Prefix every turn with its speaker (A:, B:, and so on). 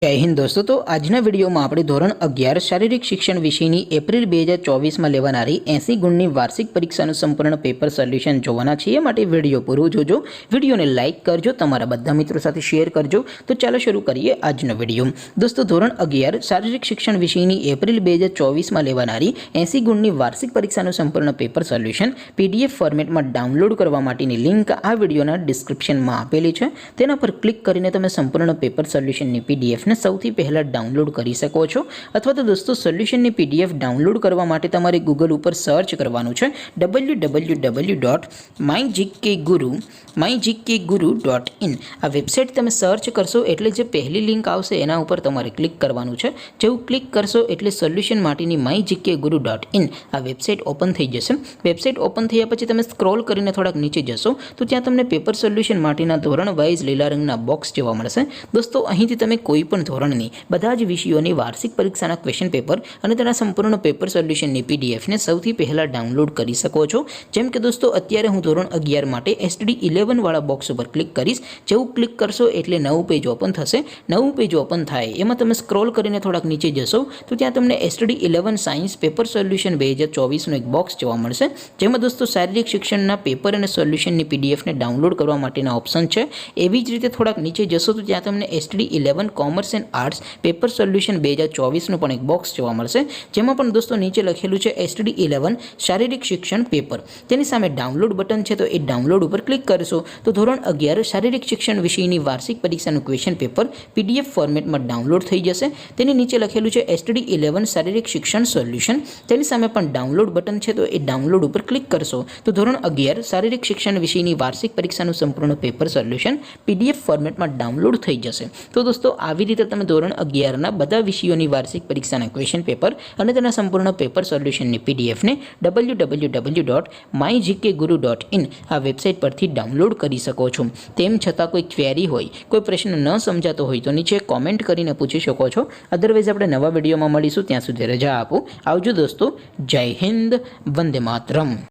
A: जय हिंद दोस्तों। तो आजना वीडियो में આપણે ધોરણ 11 શારીરિક શિક્ષણ વિષયની એપ્રિલ 2024 માં લેવાનારી 80 ગુણની વાર્ષિક પરીક્ષાનું સંપૂર્ણ પેપર સોલ્યુશન જોવાના છીએ। માટે વિડિયો પૂરો જોજો, વિડિયોને લાઈક કરજો, તમારા બધા મિત્રો સાથે શેર કરજો। તો ચાલો શરૂ કરીએ આજનો વિડિયો। દોસ્તો ધોરણ 11 શારીરિક શિક્ષણ વિષયની એપ્રિલ 2024 માં લેવાનારી 80 ગુણની વાર્ષિક પરીક્ષાનું સંપૂર્ણ પેપર સોલ્યુશન પીડીએફ ફોર્મેટમાં ડાઉનલોડ કરવા માટેની લિંક આ વિડિયોના ડિસ્ક્રિપ્શનમાં આપેલી છે। તેના પર ક્લિક કરીને તમે સંપૂર્ણ પેપર સોલ્યુશનની પીડીએફ સૌથી પહેલા ડાઉનલોડ કરી શકો છો। અથવા તો દોસ્તો સોલ્યુશનની પીડીએફ ડાઉનલોડ કરવા માટે તમારે ગૂગલ ઉપર સર્ચ કરવાનું છે www.mygkguru.in। આ વેબસાઇટ તમે સર્ચ કરશો એટલે જે પહેલી લિંક આવશે એના ઉપર તમારે ક્લિક કરવાનું છે। જેવું ક્લિક કરશો એટલે સોલ્યુશન માટેની mygkguru.in આ વેબસાઇટ ઓપન થઈ જશે। વેબસાઇટ ઓપન થયા પછી તમે સ્ક્રોલ કરીને થોડાક નીચે જશો તો ત્યાં તમને પેપર સોલ્યુશન માટેના ધોરણ વાઇઝ લીલા રંગના બોક્સ જોવા મળશે। દોસ્તો અહીંથી તમે કોઈ પણ ધોરણની બધા જ વિષયોની વાર્ષિક પરીક્ષાના ક્વેશ્ચન પેપર અને તેના સંપૂર્ણ પેપર સોલ્યુશનની પીડીએફને સૌથી પહેલા ડાઉનલોડ કરી શકો છો। જેમ કે દોસ્તો અત્યારે હું ધોરણ 11 માટે STD 11 વાળા બોક્સ ઉપર ક્લિક કરીશ। જેવું ક્લિક કરશો એટલે નવું પેજ ઓપન થશે। નવું પેજ ઓપન થાય એમાં તમે સ્ક્રોલ કરીને થોડાક નીચે જશો તો ત્યાં તમને STD 11 સાયન્સ પેપર સોલ્યુશન 2024 નું એક બોક્સ જોવા મળશે। જેમાં દોસ્તો શારીરિક શિક્ષણના પેપર અને સોલ્યુશનની પીડીએફને ડાઉનલોડ કરવા માટેના ઓપ્શન છે। એવી જ રીતે થોડાક નીચે જશો તો ત્યાં તમને STD 11 commerce and arts paper solution 2024 નું પણ એક બોક્સ જોવા મળશે। જેમાં પણ દોસ્તો નીચે લખેલું છે STD 11 શારીરિક શિક્ષણ પેપર। તેની સામે ડાઉનલોડ બટન છે તો એ ડાઉનલોડ ઉપર ક્લિક કરશો તો ધોરણ 11 શારીરિક શિક્ષણ વિષયની વાર્ષિક પરીક્ષાનું ક્વેશ્ચન પેપર પીડીએફ ફોર્મેટમાં ડાઉનલોડ થઈ જશે। તેની નીચે લખેલું છે STD 11 શારીરિક શિક્ષણ સોલ્યુશન। તેની સામે પણ ડાઉનલોડ બટન છે તો એ ડાઉનલોડ ઉપર ક્લિક કરશો તો ધોરણ 11 શારીરિક શિક્ષણ વિષયની વાર્ષિક પરીક્ષાનું સંપૂર્ણ પેપર સોલ્યુશન પીડીએફ ફોર્મેટમાં ડાઉનલોડ થઈ જશે। તો દોસ્તો આવી રીતે તમે ધોરણ 11 ના બધા વિષયોની વાર્ષિક પરીક્ષાના ક્વેશ્ચન પેપર અને તેના સંપૂર્ણ પેપર સોલ્યુશનની પીડીએફને www.mygkguru.in આ વેબસાઇટ પરથી ડાઉનલોડ કરી શકો છો। તેમ છતાં કોઈ ક્વેરી હોય, કોઈ પ્રશ્ન ન સમજાતો હોય તો નીચે કોમેન્ટ કરીને પૂછી શકો છો। અધરવાઇઝ આપણે નવા વિડીયોમાં મળીશું, ત્યાં સુધી રજા આપો। આવજો દોસ્તો। જય હિન્દ, વંદે માતરમ।